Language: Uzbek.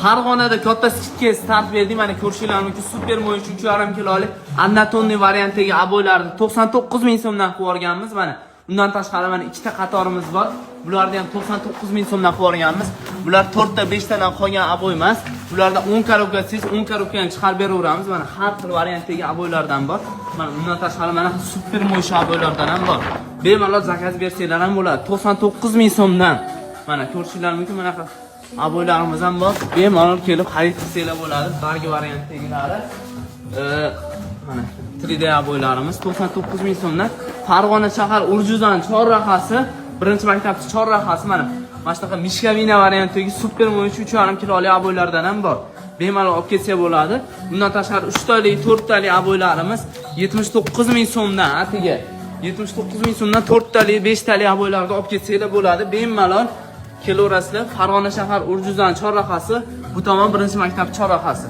Farg'onada katta skidga start berdim. Mana ko'rishinglar mumkin. Super mo'yin 3.5 kilolik anatonni variantidagi aboylarni 99 ming so'mdan qilib yuborganmiz. Mana undan tashqari mana ikkita qatorimiz bor. Bularni ham 99 ming so'mdan qilib yuborganmiz. Bular 4 ta 5 tadan qolgan aboy emas. Bularda 10 korobka siz 10 korobkani chiqarib beraveramiz. Mana har xil variantdagi aboylardan bor. Mana undan tashqari mana super mo'yin aboylardan ham bor. Bemalol zakaz bersanglar ham bo'ladi. 99 ming so'mdan. Mana ko'rishinglar mumkin mana aboylarimiz ham bor. Bemalol kelib xarid qilsanglar bo'ladi. Bargi variantdagilari. Mana 3D aboylarimiz 99 ming so'mdan. Farg'ona shahar Urjuzan chorrahasi, birinchi maktabchi chorrahasi mana shunaqa mishkavina variantidagi super mo'yin 3.5 kilolik aboylardan ham bor. Bemalol olib ketsa bo'ladi. Bundan tashqari 3 talik, 4 talik aboylarimiz 79 ming so'mdan atiga. 79 ming so'mdan 4 talik, 5 talik aboylarni olib ketsanglar bo'ladi. Bemalol kelaverasizlar. Farg'ona shahar Urjuzan chorrahasi, bu tomon birinchi maktab chorrahasi.